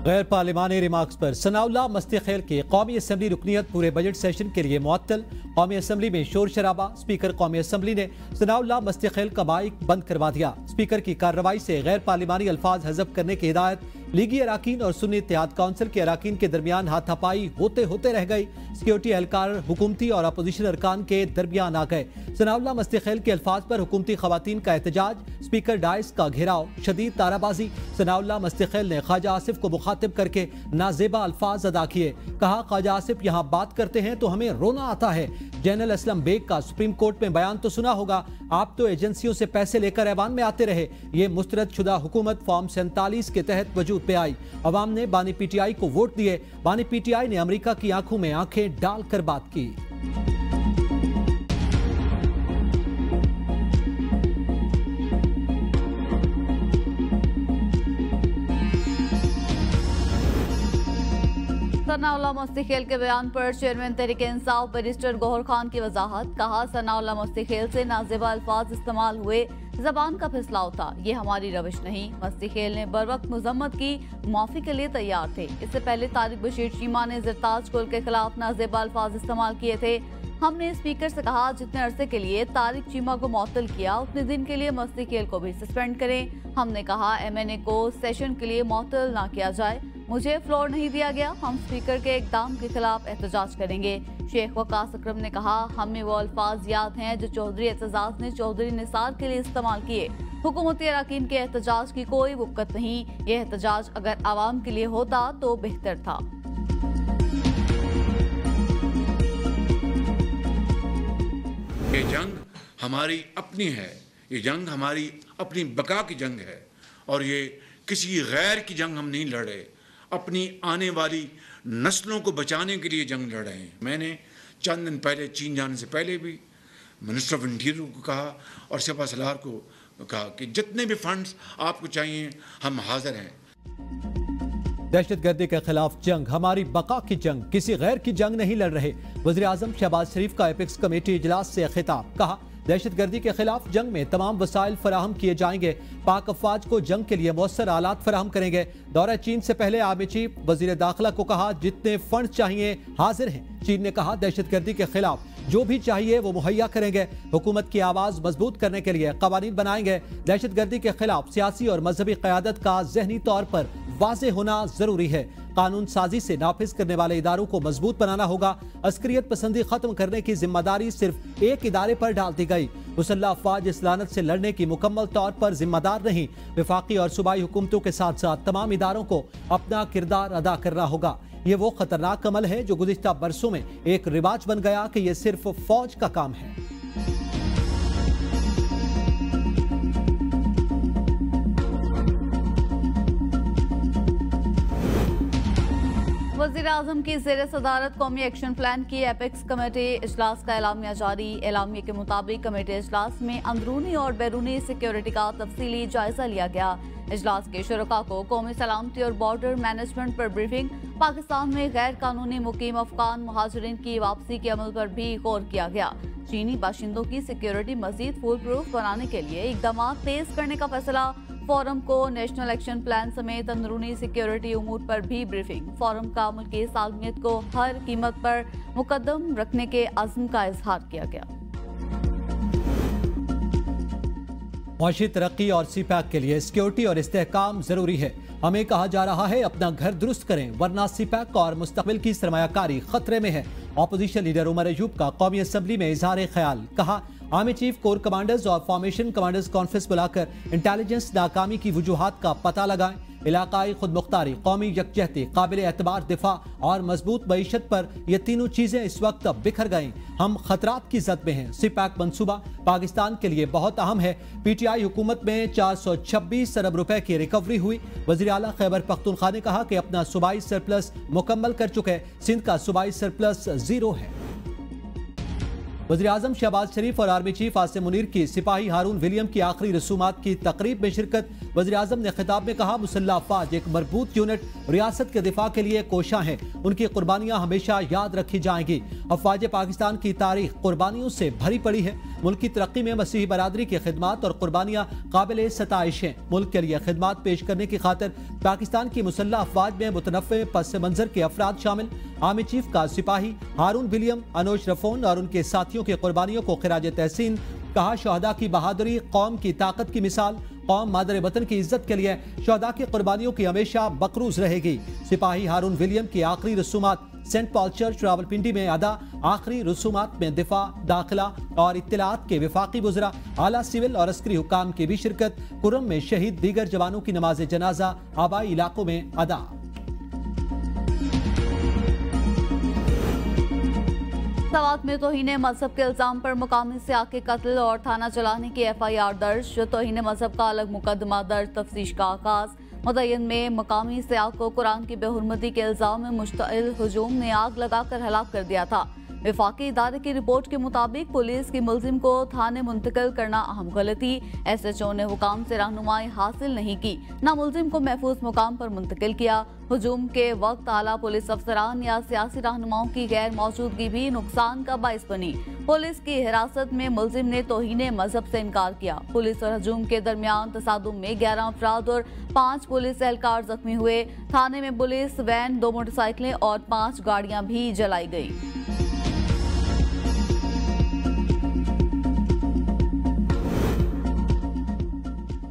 गैर पार्लिमानी रिमार्क्स पर सनाउल्लाह मस्ती खेल की कौमी असम्बली रुकनीत पूरे बजट सेशन के लिए मुअत्तल। कौमी असम्बली में शोर शराबा। स्पीकर कौमी असम्बली ने सनाउल्लाह मस्ती खेल का माइक बंद करवा दिया। स्पीकर की कार्रवाई से गैर पार्लिमानी अल्फाज हज़फ करने की हिदायत लीगी अराकीन और सुन्नी इत्तेहाद काउंसिल के अराकीन के दरमियान हाथापाई होते होते रह गई। सिक्योरिटी एहलकार हुकूमती और अपोजिशन अरकान के दरमियान आ गए। सनाउल्लाह मस्ती खेल के अल्फाज पर हुकूमती खवातीन का एहतजाज। स्पीकर डाइस का घेराव, शदीद ताराबाजी। सनाउल्लाह मस्ती खेल ने ख्वाजा आसिफ को मुखातिब करके नाजेबा अल्फाज अदा किए। कहा, ख्वाजा आसिफ यहाँ बात करते हैं तो हमें रोना आता है। जनरल असलम बेग का सुप्रीम कोर्ट में बयान तो सुना होगा, आप तो एजेंसियों से पैसे लेकर ऐवान में आते रहे। ये मुस्तरद शुदा हुकूमत फॉर्म 47 के तहत वजूद पे आई। अवाम ने बानी पीटीआई को वोट दिए। बानी पीटीआई ने अमेरिका की आंखों में आंखें डालकर बात की। सनाउल्लाह मस्ती खेल के बयान पर चेयरमैन तहरीक इंसाफ बैरिस्टर गौहर खान की वजाहत। कहा, सनाउल्लाह मस्ती खेल से नाजेबा अल्फाज इस्तेमाल हुए, जबान का फिसलाव था, ये हमारी रविश नहीं। मस्ती खेल ने बर वक्त मुजम्मत की, माफी के लिए तैयार थे। इससे पहले तारिक बशीर चीमा ने ज़रताज कुल के खिलाफ नाजेबा अल्फाज इस्तेमाल किए थे। हमने स्पीकर से कहा, जितने अरसे के लिए तारिक चीमा को मुअत्तल किया उतने दिन के लिए मस्ती खेल को भी सस्पेंड करें। हमने कहा, MNA को सेशन के लिए मुअत्तल ना किया जाए। मुझे फ्लोर नहीं दिया गया, हम स्पीकर के इकदाम के खिलाफ एहतजाज करेंगे। शेख वकास अकरम ने कहा, हमें वो अल्फाज याद हैं जो चौधरी एतजाज ने चौधरी निसार के लिए इस्तेमाल किए। हुकूमती अराकीन के एहतजाज की कोई वक़्त नहीं, ये एहतजाज अगर आवाम के लिए होता तो बेहतर था। ये जंग हमारी अपनी है, ये जंग हमारी अपनी बका की जंग है और ये किसी गैर की जंग हम नहीं लड़े, अपनी आने वाली नस्लों को बचाने के लिए जंग लड़ रहे हैं। मैंने चंद दिन पहले चीन जाने से पहले भी मिनिस्टर ऑफ इंटीरियर को कहा और सिपा सलार को कहा कि जितने भी फंड्स आपको चाहिए हम हाजिर हैं। दहशतगर्दी के खिलाफ जंग हमारी बका की जंग, किसी गैर की जंग नहीं लड़ रहे। वज़ीर आज़म शहबाज शरीफ का एपेक्स कमेटी इजलास से खिताब। कहा, दहशतगर्दी के खिलाफ जंग में तमाम वसाइल फराहम किए जाएंगे। पाक अफवाज को जंग के लिए मौसर आलात फराहम करेंगे। दौरा चीन से पहले आर्मी चीफ वजीर दाखिला को कहा, जितने फंड चाहिए हाजिर हैं। चीन ने कहा, दहशतगर्दी के खिलाफ जो भी चाहिए वो मुहैया करेंगे। हुकूमत की आवाज मजबूत करने के लिए कवानीन बनाएंगे। दहशतगर्दी के खिलाफ सियासी और मजहबी क़यादत का जहनी तौर पर वाज़ेह होना जरूरी है। कानून साजी से नाफिज करने वाले इदारों को मजबूत बनाना होगा। अस्करियत पसंदी खत्म करने की जिम्मेदारी सिर्फ एक इदारे पर डाल दी गई। मुसल्लह अफवाज इस लानत से लड़ने की मुकम्मल तौर पर जिम्मेदार नहीं। वफाकी और सूबाई हुकूमतों के साथ साथ तमाम इदारों को अपना किरदार अदा करना होगा। ये वो खतरनाक अमल है जो गुज़िश्ता बरसों में एक रिवाज बन गया कि यह सिर्फ फौज का काम है। वज़ीर आज़म की ज़ेर सदारत कौमी एक्शन प्लान की एपेक्स कमेटी इजलास का एलामिया जारी। एलामिया के मुताबिक कमेटी इजलास में अंदरूनी और बैरूनी सिक्योरिटी का तफसीली जायजा लिया गया। इजलास के शुरका को कौमी सलामती और बॉर्डर मैनेजमेंट पर ब्रीफिंग, पाकिस्तान में गैर कानूनी मुकीम अफगान मुहाजिरीन की वापसी के अमल पर भी गौर किया गया। चीनी बाशिंदों की सिक्योरिटी मजीद फुल प्रूफ बनाने के लिए इकदाम तेज करने का फैसला। फोरम को नेशनल एक्शन प्लान समेत अंदरूनी सिक्योरिटी उमूर पर भी ब्रीफिंग। फोरम का मुल्क की सालमियत को हर कीमत पर मुकद्दम रखने के अज़्म का इजहार किया गया। मुआशी तरक्की और सीपैक के लिए सिक्योरिटी और इस्तेहकाम जरूरी है। हमें कहा जा रहा है अपना घर दुरुस्त करें वरना सीपैक और मुस्तकबिल की सरमायाकारी खतरे में है। अपोजिशन लीडर उमर अयूब का कौमी असम्बली में इजहार ख्याल। कहा, आर्मी चीफ कोर कमांडर्स और फॉर्मेशन कमांडर्स कॉन्फ्रेंस बुलाकर इंटेलिजेंस नाकामी की वजूहात का पता लगाएं। इलाकाई खुद मुख्तारी, कौमी यकजहती, काबिल एतबार दिफा और मजबूत मईशत पर यह तीनों चीजें इस वक्त बिखर गईं। हम खतरात की जद में हैं। सीपैक मंसूबा पाकिस्तान के लिए बहुत अहम है। PTI हुकूमत में 426 अरब रुपए की रिकवरी हुई। वज़ीर आला खैबर पख्तूनख्वा ने कहा कि अपना सूबाई सरप्लस मुकम्मल कर चुके। सिंध का सूबाई सरप्लस 0 है। वज़ीर आज़म शहबाज शरीफ और आर्मी चीफ आसिम मुनीर की सिपाही हारून विलियम की आखिरी रसूमात की तकरीब में शिरकत। वज़ीर आज़म ने खिताब में कहा, मुसल्लह अफवाज एक मरबूत यूनिट रियासत के दिफा के लिए कोशा हैं। उनकी कुर्बानियाँ हमेशा याद रखी जाएंगी। अफवाज पाकिस्तान की तारीख कुर्बानियों से भरी पड़ी है। मुल्क की तरक्की में मसीही बरादरी की खिदमत और कुर्बानियां काबिल सताइश हैं। मुल्क के लिए खिदमत पेश करने की खातिर पाकिस्तान की मुसल्लह अफवाज में मुतनफ़्फ़े पस मंजर के अफराद शामिल। आर्मी चीफ का सिपाही हारून विलियम अनोश रफोन और उनके साथियों की कुर्बानियों को खिराज तहसीन। कहा, शहदा की बहादुरी कौम की ताकत की मिसाल। कौम मादर वतन की इज्जत के लिए शहदा की कुर्बानियों की हमेशा बकरूज रहेगी। सिपाही हारून विलियम की आखिरी रसूमात सेंट पॉल चर्च रावलपिंडी में अदा। आखिरी रसूमात में दिफा, दाखिला और इत्तलात के विफाकी वज़रा, आला सिविल और अस्करी हुकाम की भी शिरकत। कुर्रम में शहीद दीगर जवानों की नमाज जनाजा आबाई इलाकों में अदा। सवात में तौहीन मजहब के इल्जाम पर मुकामी सियाह के कत्ल और थाना चलाने की FIR दर्ज। तौहीन मजहब का अलग मुकदमा दर्ज, तफ्तीश का आगाज। मुदय्यन में मुकामी सियाह को कुरान की बेहुरमती के इल्जाम में मुश्तइल हुजूम में आग लगाकर हलाक कर दिया था। विफाकी इदारे की रिपोर्ट के मुताबिक पुलिस की मुलजिम को थाने मुंतकिल करना अहम गलती। SHO ने हुकाम से रहनुमाई हासिल नहीं की, न मुलजिम को महफूज मुकाम पर मुंतकिल किया। हुजूम के वक्त आला पुलिस अफसरान या सियासी रहनुमाओं की गैर मौजूदगी भी नुकसान का बाइस बनी। पुलिस की हिरासत में मुलजिम ने तौहीन मजहब से इनकार किया। पुलिस और हुजूम के दरमियान तसादुम में 11 अफराद और 5 पुलिस एहलकार जख्मी हुए। थाने में पुलिस वैन, 2 मोटरसाइकिलें और 5 गाड़ियां भी जलाई गई।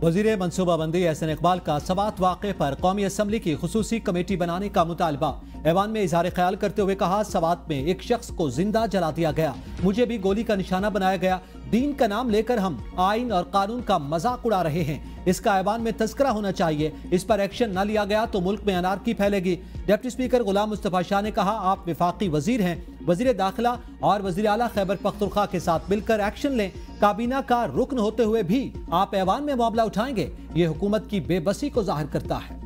वज़ीर मनसूबाबंदी एहसन इकबाल का सवात वाक़े पर कौमी असम्बली की खुसूसी कमेटी बनाने का मुतालबा। ऐवान में इजहार ख्याल करते हुए कहा, सवात में एक शख्स को जिंदा जला दिया गया, मुझे भी गोली का निशाना बनाया गया। दीन का नाम लेकर हम आइन और कानून का मजाक उड़ा रहे हैं। इसका ऐवान में तस्करा होना चाहिए। इस पर एक्शन न लिया गया तो मुल्क में अनारकी फैलेगी। डिप्टी स्पीकर गुलाम मुस्तफा शाह ने कहा, आप विफाकी वजीर हैं, वजीर दाखिला और वजीर आला खैबर पख्तूनख्वा के साथ मिलकर एक्शन लें। काबीना का रुकन होते हुए भी आप ऐवान में मामला उठाएंगे, ये हुकूमत की बेबसी को जाहिर करता है।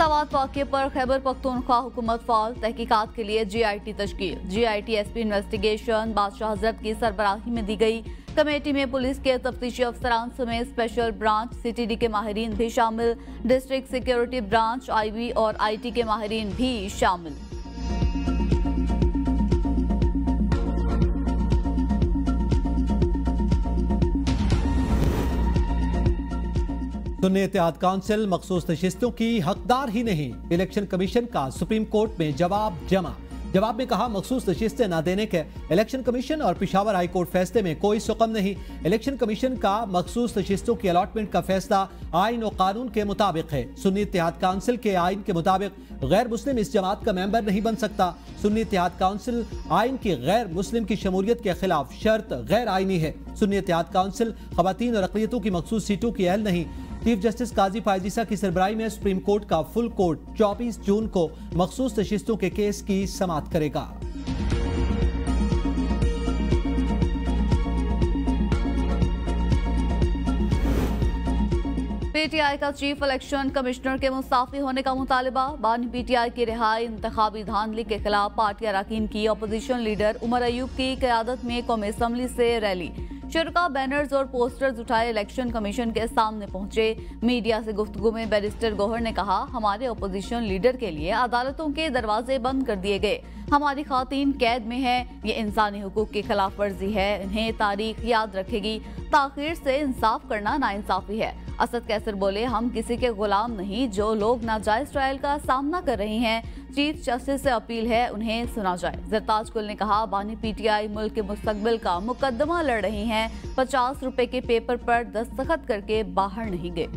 सवात वाक़े पर खैबर पख्तूनख्वा हुकूमत फाल तहकीकात के लिए GIT तश्कील। GIT SP इन्वेस्टिगेशन बादशाह हजरत की सरबराही में दी गई। कमेटी में पुलिस के तफ्तीशी अफसरान समेत स्पेशल ब्रांच CTD के माहिरीन भी शामिल। डिस्ट्रिक्ट सिक्योरिटी ब्रांच IB और IT के माहिरीन भी शामिल। सुन्नी इत्तेहाद काउंसिल मखसूस नशिस्तों की हकदार ही नहीं। इलेक्शन कमीशन का सुप्रीम कोर्ट में जवाब जमा। जवाब में कहा, मखसूस नशिस्तें न देने के इलेक्शन कमीशन और पेशावर हाई कोर्ट फैसले में कोई सुकम नहीं। इलेक्शन कमीशन का मखसूस नशिस्तों की अलॉटमेंट का फैसला आइन और कानून के मुताबिक है। सुन्नी इत्तेहाद काउंसिल के आइन के मुताबिक गैर मुस्लिम इस जमात का मेंबर नहीं बन सकता। सुन्नी इत्तेहाद काउंसिल आइन की गैर मुस्लिम की शमूलियत के खिलाफ शर्त गैर आइनी है। सुन्नी इत्तेहाद काउंसिल खवातीन और अक़लियतों की मखसूस सीटों की अहल नहीं। चीफ जस्टिस काजी फायजीसा की सरबराही में सुप्रीम कोर्ट का फुल कोर्ट 24 जून को मखसूस नशिस्तों के केस की समाअत करेगा। PTI का चीफ इलेक्शन कमिश्नर के मुस्ताफी होने का मुतालबा। बानी PTI की रिहाई, इंतखाबी धांधली के खिलाफ पार्टी अरकान की अपोजिशन लीडर उमर अयूब की क़यादत में कौमी असम्बली से रैली। शुरका बैनर्स और पोस्टर्स उठाए इलेक्शन कमीशन के सामने पहुंचे। मीडिया से गुफ्तगू में बैरिस्टर गौहर ने कहा, हमारे अपोजिशन लीडर के लिए अदालतों के दरवाजे बंद कर दिए गए। हमारी खातीन कैद में हैं। ये इंसानी हुकूक की खिलाफ वर्जी है। इन्हें तारीख याद रखेगी। ताखीर से इंसाफ करना नाइंसाफी है। असद कैसर बोले, हम किसी के गुलाम नहीं। जो लोग नाजायज ट्रायल का सामना कर रहे हैं, चीफ जस्टिस से अपील है उन्हें सुना जाए। जरताज कुल ने कहा, बानी PTI मुल्क के मुस्तकबिल का मुकदमा लड़ रही हैं। 50 रुपए के पेपर पर दस्तखत करके बाहर नहीं गए।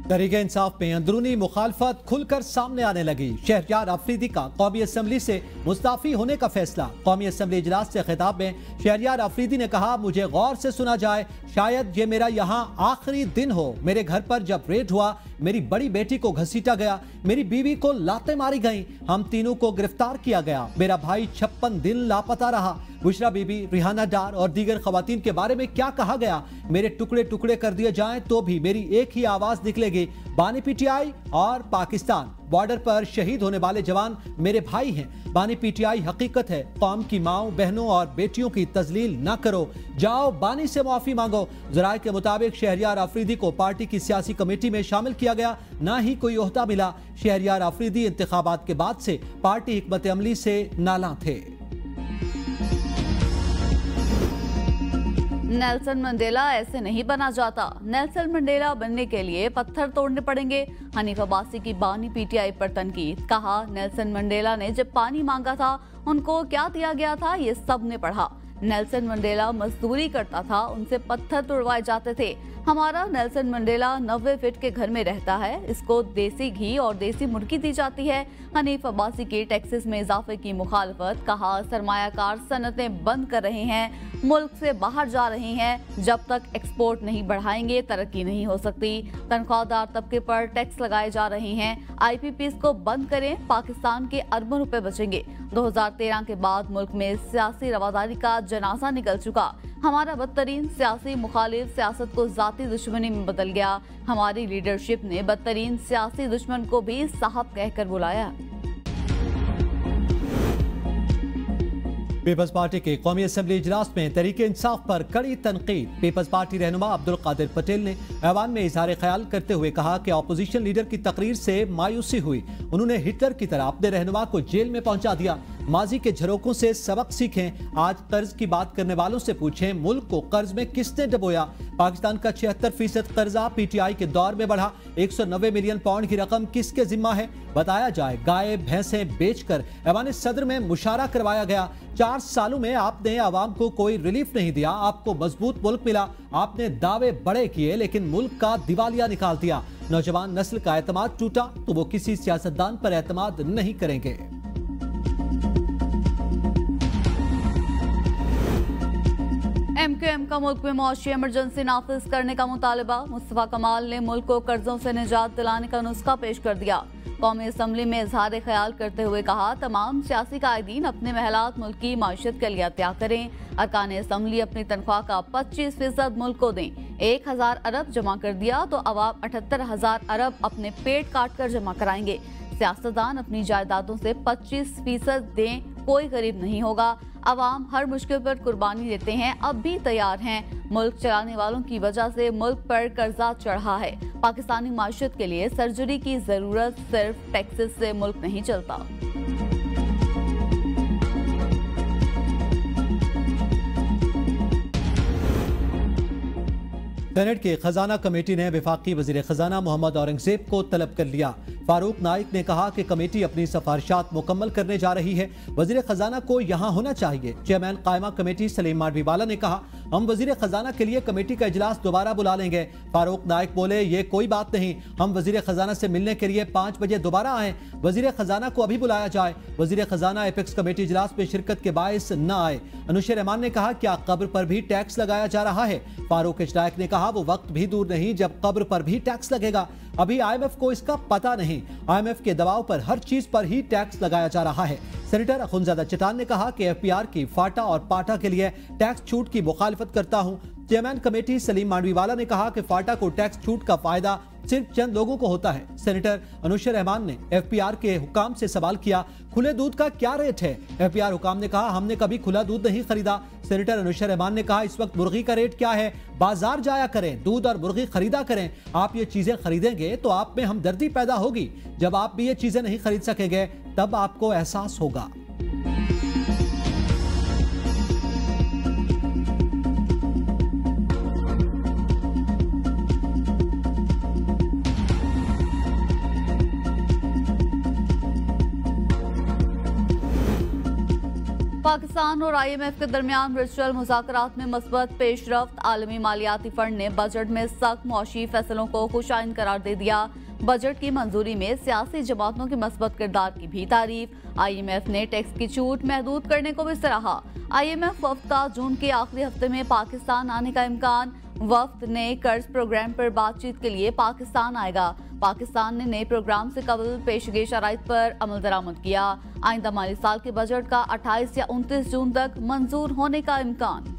तहरीक इंसाफ में अंदरूनी मुखालफत खुलकर सामने आने लगी। शहरयार अफरीदी का कौमी असम्बली से मुस्ताफी होने का फैसला। कौमी असम्बली इजलास से खिताब में शहरयार अफरीदी ने कहा, मुझे गौर से सुना जाए, शायद ये मेरा यहाँ आखिरी दिन हो। मेरे घर पर जब रेड हुआ, मेरी बड़ी बेटी को घसीटा गया, मेरी बीवी को लातें मारी गईं, हम तीनों को गिरफ्तार किया गया। मेरा भाई 56 दिन लापता रहा। बुशरा बीबी, रिहाना डार और दीगर खवातीन के बारे में क्या कहा गया? मेरे टुकड़े टुकड़े कर दिए जाएं तो भी मेरी एक ही आवाज निकलेगी, बानी PTI और पाकिस्तान। बॉर्डर पर शहीद होने वाले जवान मेरे भाई हैं। बानी पीटीआई हकीकत है, कौम की माओ बहनों और बेटियों की तजलील ना करो, जाओ बानी से माफी मांगो। जराये के मुताबिक शहरियार अफरीदी को पार्टी की सियासी कमेटी में शामिल किया गया, ना ही कोई ओहदा मिला। शहरियार अफरीदी इंतखाबात के बाद से पार्टी हिकमत अमली से नाला थे। नेल्सन मंडेला ऐसे नहीं बना जाता। नेल्सन मंडेला बनने के लिए पत्थर तोड़ने पड़ेंगे। हनीफ अब्बासी की बानी पीटीआई पर तनकीद। कहा, नेल्सन मंडेला ने जब पानी मांगा था उनको क्या दिया गया था ये सब ने पढ़ा। नेल्सन मंडेला मजदूरी करता था, उनसे पत्थर तोड़वाए जाते थे। हमारा नेल्सन मंडेला 90 फीट के घर में रहता है, इसको देसी घी और देसी मुर्गी दी जाती है। हनीफ अब्बासी की टैक्सेस में इजाफे की मुखालफत। कहा, सरमायाकार सनतें बंद कर रहे हैं, मुल्क से बाहर जा रहे हैं। जब तक एक्सपोर्ट नहीं बढ़ाएंगे तरक्की नहीं हो सकती। तनख्वाहदार तबके पर टैक्स लगाए जा रहे हैं। IPPs को बंद करें, पाकिस्तान के अरबों रुपए बचेंगे। 2013 के बाद मुल्क में सियासी रवादारी का जनाजा निकल चुका। हमारा बदतरीन सियासी मुखालिफ सियासत को जाती दुश्मनी में बदल गया। हमारी लीडरशिप ने बदतरीन सियासी दुश्मन को भी साहब कहकर बुलाया। पीपल्स पार्टी के कौमी असेंबली इजलास में तहरीक इंसाफ पर कड़ी तनकीद। पीपल्स पार्टी रहनुमा अब्दुल कादिर पटेल ने ऐवान में इजहार ख्याल करते हुए कहा कि अपोजिशन लीडर की तकरीर से मायूसी हुई। उन्होंने हिटलर की तरह अपने रहनुमा को जेल में पहुंचा दिया। माजी के झरोकों से सबक सीखें। आज कर्ज की बात करने वालों से पूछें, मुल्क को कर्ज में किसने डुबोया। पाकिस्तान का 76% कर्जा पीटीआई के दौर में बढ़ा। 190 मिलियन पाउंड की रकम किसके जिम्मा है, बताया जाए। गाय भैंसें बेचकर ऐवान सदर में मुशारा करवाया गया। 4 सालों में आपने आवाम को कोई रिलीफ नहीं दिया। आपको मजबूत मुल्क मिला, आपने दावे बड़े किए लेकिन मुल्क का दिवालिया निकाल दिया। नौजवान नस्ल का एतमाद टूटा तो वो किसी सियासतदान पर एतमाद नहीं करेंगे। MQM का मुल्क में मौशी इमरजेंसी नाफिज करने का मुतालबा। मुस्तफा कमाल ने मुल्क को कर्जों से निजात दिलाने का नुस्खा पेश कर दिया। कौमी असम्बली में इजहार ख्याल करते हुए कहा, तमाम सियासी कायदीन अपने महलात मुल्क की माशत के लिए अत्या करें। अरकान असम्बली अपनी तनख्वाह का 25% मुल्क को दें। 1000 अरब जमा कर दिया तो अवाम 78,000 अरब अपने पेट काट कर जमा कराएंगे। सियासतदान अपनी जायदादों से 25% दें, कोई गरीब नहीं होगा। अवाम हर मुश्किल पर कुर्बानी देते हैं, अब भी तैयार हैं। मुल्क चलाने वालों की वजह से मुल्क पर कर्जा चढ़ा है। पाकिस्तानी माशत के लिए सर्जरी की जरूरत, सिर्फ टैक्सेस से मुल्क नहीं चलता। सेनेट की खजाना कमेटी ने वफाकी वजीर खजाना मोहम्मद औरंगजेब को तलब कर लिया। फारूक नाइक ने कहा कि कमेटी अपनी सिफारिशात मुकम्मल करने जा रही है, वजीर खजाना को यहाँ होना चाहिए। चेयरमैन कायमा कमेटी सलीम माडवीवाला ने कहा, हम वजीर खजाना के लिए कमेटी का इजलास दोबारा बुला लेंगे। फारूक नाइक बोले, ये कोई बात नहीं, हम वजीर खजाना से मिलने के लिए 5 बजे दोबारा आए। वजीर खजाना को अभी बुलाया जाए। वजीर खजाना एपेक्स कमेटी इजलास में शिरकत के बायस न आए। अनुशे रहमान ने कहा, क्या कब्र पर भी टैक्स लगाया जा रहा है। फारूक इशराक ने कहा, वो वक्त भी दूर नहीं जब कब्र पर भी टैक्स लगेगा। अभी IMF को इसका पता नहीं। IMF के दबाव पर हर चीज पर ही टैक्स लगाया जा रहा है। सेनेटर अखुंजादा चटान ने कहा कि FPR की फाटा और पाटा के लिए टैक्स छूट की मुखालिफत करता हूं। चेयरमैन कमेटी सलीम माडवीवाला ने कहा कि फाटा को टैक्स छूट का फायदा सिर्फ चंद लोगों को होता है। सेनेटर अनुशे रहमान ने FPR के हुकाम से सवाल किया, खुले दूध का क्या रेट है। FPR हुकाम ने कहा, हमने कभी खुला दूध नहीं खरीदा। सेनेटर अनुशे रहमान ने कहा, इस वक्त मुर्गी का रेट क्या है, बाजार जाया करें, दूध और मुर्गी खरीदा करें। आप ये चीजें खरीदेंगे तो आप में हमदर्दी पैदा होगी। जब आप भी ये चीजें नहीं खरीद सकेंगे तब आपको एहसास होगा। पाकिस्तान और IMF के दरमियान वर्चुअल मुज़ाकरात में मस्बत पेशरफ्त। आलमी मालियाती फंड ने बजट में सख्त मौशी फैसलों को खुशाइन करार दे दिया। बजट की मंजूरी में सियासी जमातों के मस्बत किरदार की भी तारीफ। IMF ने टैक्स की छूट महदूद करने को भी सराहा। IMF वफ्द का जून के आखिरी हफ्ते में पाकिस्तान आने का इम्कान। वफ्द ने कर्ज प्रोग्राम पर बातचीत के लिए पाकिस्तान आएगा। पाकिस्तान ने नए प्रोग्राम से कबल पेशगी शराइत पर अमल दरामद किया। आइंदा माली साल के बजट का 28 या 29 जून तक मंजूर होने का इम्कान।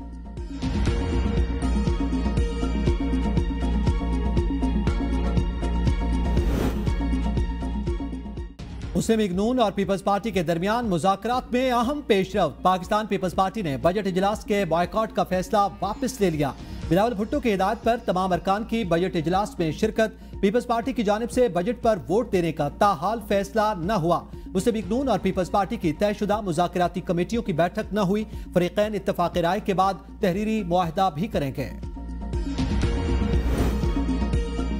मुस्लिम लीग नून और पीपल्स पार्टी के दरमियान मुज़ाकरात में अहम पेशरफ्त। पाकिस्तान पीपल्स पार्टी ने बजट इजलास के बॉयकॉट का फैसला वापस ले लिया। बिलावल भुट्टो की हिदायत पर तमाम अरकान की बजट इजलास में शिरकत। पीपल्स पार्टी की जानिब से बजट पर वोट देने का ताहाल फैसला न हुआ। मुस्लिम लीग नून और पीपल्स पार्टी की तयशुदा मुज़ाकराती कमेटियों की बैठक न हुई। फरीकैन इत्तफाक राय के बाद तहरीरी मुआहदा भी करेंगे।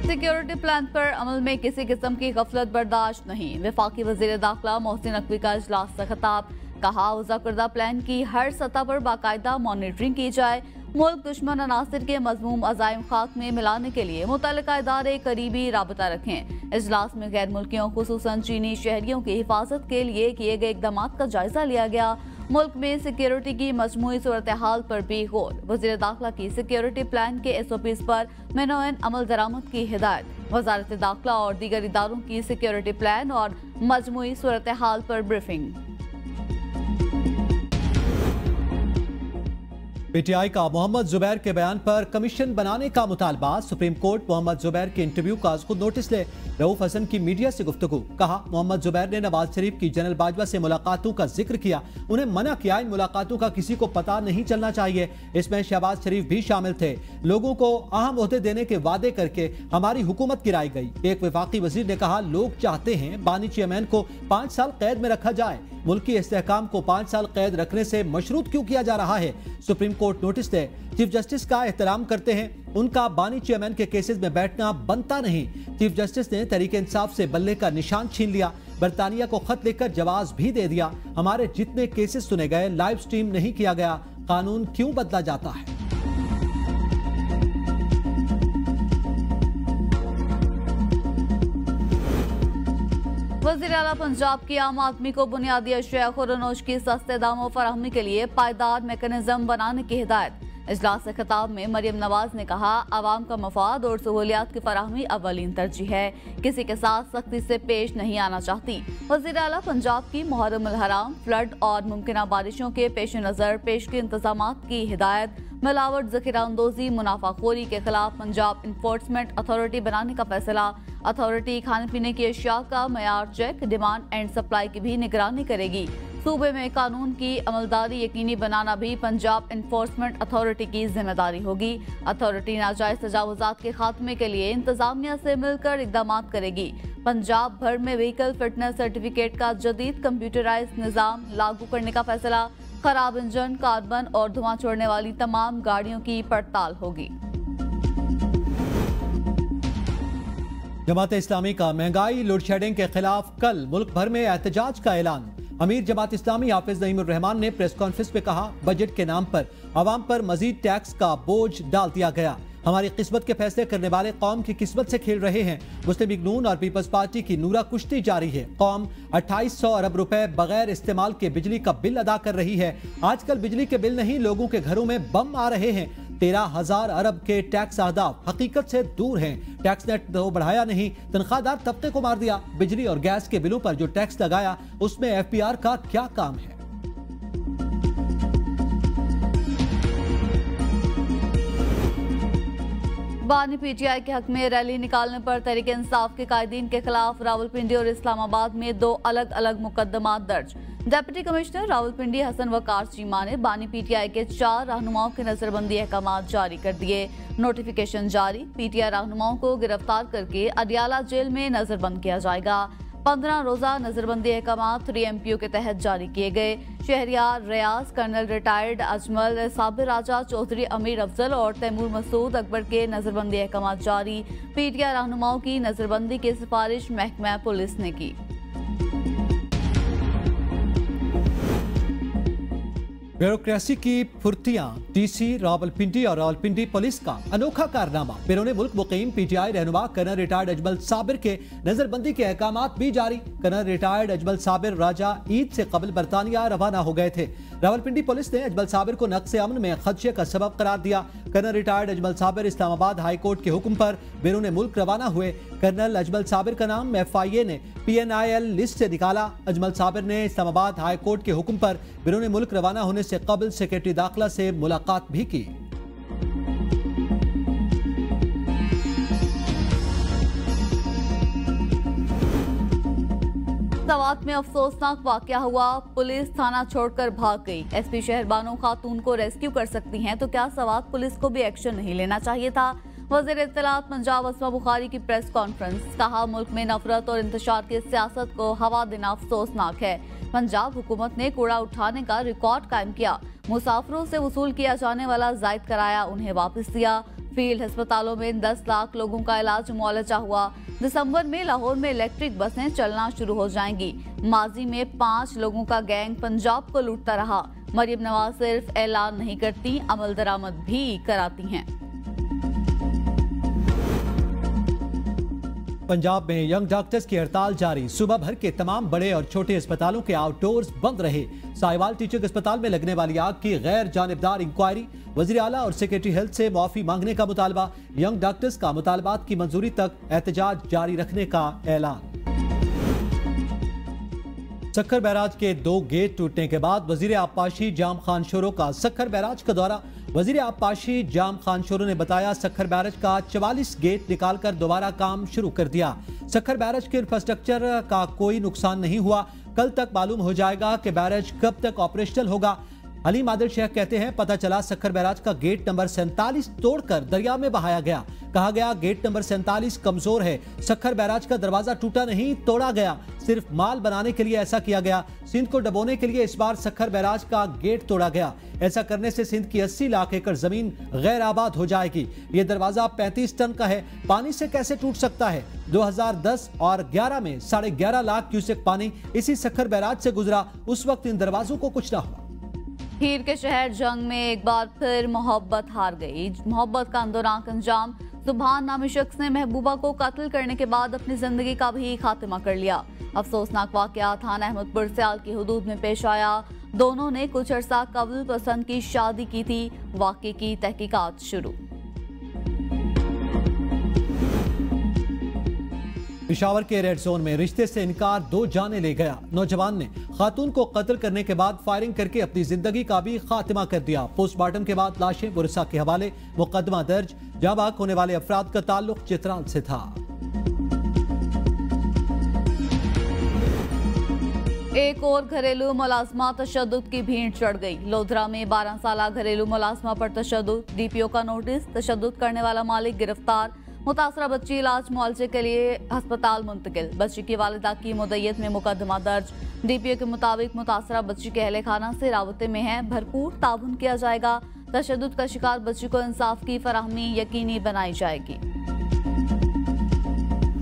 सिक्योरिटी प्लान पर अमल में किसी किस्म की गफलत बर्दाश्त नहीं। वफाकी वजीर दाखिला मोहसिन नकवी का इजलास से खिताब। कहा वज़ा प्लान की हर सतह पर बाकायदा मॉनिटरिंग की जाए। मुल्क दुश्मन अनासिर के मजमूम अज़ाइम खाक में मिलाने के लिए मुतल्लिका इदारे करीबी राबता रखें। इजलास में गैर मुल्कियों खुसूसन चीनी शहरियों की हिफाजत के लिए किए गए इक़दामात का जायजा लिया गया। मुल्क में सिक्योरिटी की मजमूई सूरत हाल पर भी गौर। वज़ीर दाखिला की सिक्योरिटी प्लान के SOPs पर मेनोएन अमल दरामद की हिदायत। वज़ारत दाखिला और दीगर इदारों की सिक्योरिटी प्लान और मजमूई सूरत हाल पर ब्रीफिंग। PTI का मोहम्मद जुबैर के बयान पर कमीशन बनाने का मुतालबा। सुप्रीम कोर्ट मोहम्मद जुबैर के इंटरव्यू का खुद नोटिस ले। रऊफ हसन की मीडिया से गुफ्तगू। कहा मोहम्मद जुबैर ने नवाज शरीफ की जनरल बाजवा से मुलाकातों का जिक्र किया। उन्हें मना किया इन मुलाकातों का किसी को पता नहीं चलना चाहिए। इसमें शहबाज शरीफ भी शामिल थे। लोगों को अहम ओहदे देने के वादे करके हमारी हुकूमत गिराई गई। एक वफाकी वजीर ने कहा लोग चाहते हैं बानी चेयरमैन को 5 साल कैद में रखा जाए। मुल्की इस्तेहकाम को 5 साल कैद रखने से मशरूत क्यों किया जा रहा है? सुप्रीम कोर्ट नोटिस दे। चीफ जस्टिस का एहतराम करते हैं, उनका बानी चेयरमैन के केसेस में बैठना बनता नहीं। चीफ जस्टिस ने तहरीक इंसाफ से बल्ले का निशान छीन लिया। बरतानिया को खत लिखकर जवाब भी दे दिया। हमारे जितने केसेस सुने गए लाइव स्ट्रीम नहीं किया गया। कानून क्यों बदला जाता है? वज़ीर आला पंजाब की आम आदमी को बुनियादी अशिया खुरनोश की सस्ते दामों फराहमी के लिए पायदार मैकेनिज्म बनाने की हिदायत। इजलास से खिताब में मरियम नवाज ने कहा आवाम का मफाद और सहूलियात की फराहमी अव्वलीन तरजीह है। किसी के साथ सख्ती से पेश नहीं आना चाहती। वज़ीर आला पंजाब की मुहर्रम अल हराम, फ्लड और मुमकिन बारिशों के पेश नज़र पेशगी इंतजामात की हिदायत। मिलावट, ज़ख़ीरा अंदोज़ी, मुनाफाखोरी के खिलाफ पंजाब इन्फोर्समेंट अथॉरिटी बनाने का फैसला। अथॉरिटी खाने पीने की अशिया का मयार चेक, डिमांड एंड सप्लाई की भी निगरानी करेगी। सूबे में कानून की अमलदारी यकीनी बनाना भी पंजाब इन्फोर्समेंट अथॉरिटी की जिम्मेदारी होगी। अथॉरिटी नाजायज तजावुजात के खात्मे के लिए इंतजामिया से मिलकर इकदाम करेगी। पंजाब भर में व्हीकल फिटनेस सर्टिफिकेट का जदीद कंप्यूटराइज्ड निज़ाम लागू करने का फैसला। खराब इंजन, कार्बन और धुआं छोड़ने वाली तमाम गाड़ियों की पड़ताल होगी। जमात इस्लामी का महंगाई लोड शेडिंग के खिलाफ कल मुल्क भर में एहतजाज का ऐलान। अमीर जमात इस्लामी हाफिज नईमुर रहमान ने प्रेस कॉन्फ्रेंस में कहा बजट के नाम पर आवाम पर मजीद टैक्स का बोझ डाल दिया गया। हमारी किस्मत के फैसले करने वाले कौम की किस्मत से खेल रहे हैं। मुस्लिम लीग नून और पीपल्स पार्टी की नूरा कुश्ती जारी है। कौम 2800 अरब रुपए बगैर इस्तेमाल के बिजली का बिल अदा कर रही है। आजकल बिजली के बिल नहीं, लोगों के घरों में बम आ रहे हैं। 13,000 अरब के टैक्स अहदाफ हकीकत से दूर हैं। टैक्स नेट तो बढ़ाया नहीं, तनख्वाहदार तबके को मार दिया। बिजली और गैस के बिलों पर जो टैक्स लगाया उसमें FPR का क्या काम है? बानी PTI के हक में रैली निकालने पर तहरीक इंसाफ के कायदीन के खिलाफ रावलपिंडी और इस्लामाबाद में 2 अलग अलग मुकदमात दर्ज। डिप्टी कमिश्नर रावलपिंडी हसन वकार चीमा ने बानी PTI के 4 रहनुमाओं के नजरबंदी अहकाम जारी कर दिए। नोटिफिकेशन जारी। PTI रहनुमाओं को गिरफ्तार करके अडियाला जेल में नजरबंद किया जाएगा। 15 रोजा नजरबंदी अहकाम 3MPO के तहत जारी किए गए। शहरियार रियाज, कर्नल रिटायर्ड अजमल, साबिर राजा चौधरी, अमीर अफजल और तैमूर मसूद अकबर के नजरबंदी अहकाम जारी। PTI रहनुमाओं की नजरबंदी की सिफारिश महकमा पुलिस ने की। ब्यूरोक्रेसी की फुर्तियां, DC रावलपिंडी और रावलपिंडी पुलिस का अनोखा कारनामा। बैरून मुल्क मुकीम PTI रहनुमा कर्नल रिटायर्ड अजमल साबिर के नजरबंदी के अहकामात भी जारी। कर्नल रिटायर्ड अजमल साबिर राजा ईद से कबल बरतानिया रवाना हो गए थे। रावलपिंडी पुलिस ने अजमल साबिर को नक्शे अमन में खदशे का सबब करार दिया। Colonel retired Ajmal Sabir Islamabad high court के हुक्म पर बैरून मुल्क रवाना हुए। कर्नल अजमल साबिर का नाम FIA ने PNIL लिस्ट से निकाला। अजमल साबिर ने इस्लामाबाद हाई कोर्ट के हुक्म पर बैरून मुल्क रवाना होने से कबल सेक्रेटरी दाखिला से मुलाकात भी की। इस्लामाबाद में अफसोसनाक वाकया हुआ। पुलिस थाना छोड़कर भाग गई। एसपी शहर बानो खातून को रेस्क्यू कर सकती हैं तो क्या सवात पुलिस को भी एक्शन नहीं लेना चाहिए था? वज़ीर इत्तलात पंजाब अस्मा बुखारी की प्रेस कॉन्फ्रेंस। कहा, मुल्क में नफरत और इंतशार की सियासत को हवा देना अफसोसनाक है। पंजाब हुकूमत ने कूड़ा उठाने का रिकॉर्ड कायम किया। मुसाफिरों से वसूल किया जाने वाला जायद कराया उन्हें वापस दिया। फील्ड अस्पतालों में 10 लाख लोगों का इलाज मुआलजा हुआ। दिसंबर में लाहौर में इलेक्ट्रिक बसें चलना शुरू हो जाएंगी। माजी में 5 लोगों का गैंग पंजाब को लूटता रहा। मरियम नवाज सिर्फ ऐलान नहीं करती, अमल दरामद भी कराती हैं। पंजाब में यंग डॉक्टर्स की हड़ताल जारी। सुबह भर के तमाम बड़े और छोटे अस्पतालों के आउटडोर्स बंद रहे। साहिवाल टीचिंग अस्पताल में लगने वाली आग की गैर जानिबदार इंक्वायरी। वज़ीर आला और सेक्रेटरी हेल्थ से माफी मांगने का मुतालबा। यंग डॉक्टर्स का मुतालबात की मंजूरी तक एहतजाज जारी रखने का ऐलान। सक्खर बैराज के 2 गेट टूटने के बाद वजीर आबपाशी जाम खान शोरो का सक्खर बैराज का दौरा। वजीर आबपाशी जाम खान शोरो ने बताया, सक्खर बैराज का 44 गेट निकालकर दोबारा काम शुरू कर दिया। सक्खर बैराज के इंफ्रास्ट्रक्चर का कोई नुकसान नहीं हुआ। कल तक मालूम हो जाएगा कि बैराज कब तक ऑपरेशनल होगा। अलीम आदिल शेख कहते हैं, पता चला सक्खर बैराज का गेट नंबर 47 तोड़कर दरिया में बहाया गया। कहा गया गेट नंबर 47 कमजोर है। सक्खर बैराज का दरवाजा टूटा नहीं, तोड़ा गया। सिर्फ माल बनाने के लिए ऐसा किया गया। सिंध को डबोने के लिए इस बार सक्खर बैराज का गेट तोड़ा गया। ऐसा करने से सिंध की 80 लाख एकड़ जमीन गैर आबाद हो जाएगी। ये दरवाजा 35 टन का है, पानी से कैसे टूट सकता है? 2010 और 11 में 11.5 लाख क्यूसेक पानी इसी सक्खर बैराज से गुजरा। उस वक्त इन दरवाजों को कुछ ना हुआ। हीर के शहर जंग में एक बार फिर मोहब्बत हार गई। मोहब्बत का अंदोनाक अंजाम। सुभान नामी शख्स ने महबूबा को कत्ल करने के बाद अपनी जिंदगी का भी खात्मा कर लिया। अफसोसनाक वाकया थाना अहमदपुर सियाल की हुदूद में पेश आया। दोनों ने कुछ अरसा कबल पसंद की शादी की थी। वाकये की तहकीकात शुरू। पेशावर के रेड जोन में रिश्ते से इनकार 2 जाने ले गया। नौजवान ने खातून को कत्ल करने के बाद फायरिंग करके अपनी जिंदगी का भी खात्मा कर दिया। पोस्टमार्टम के बाद लाशें पुलिस के हवाले। मुकदमा दर्ज। जाबाक होने वाले अफराद का ताल्लुक चित्राल से था। एक और घरेलू मुलाजमा तशद्दुद की भीड़ चढ़ गई। लोधरा में 12 साला घरेलू मुलाजमा पर तशद्दुद। डीपीओ का नोटिस। तशद्दुद करने वाला मालिक गिरफ्तार। मुतासरा बच्ची इलाज मुआवजे के लिए अस्पताल मुंतकिल। बच्ची की वालिदा की मुद्दत में मुकदमा दर्ज। डीपीओ के मुताबिक मुतासरा बच्ची के अहले खाना से राबते में है। भरपूर ताउन किया जाएगा। तशद्दुद का शिकार बच्ची को इंसाफ की फराहमी यकीनी बनाई जाएगी।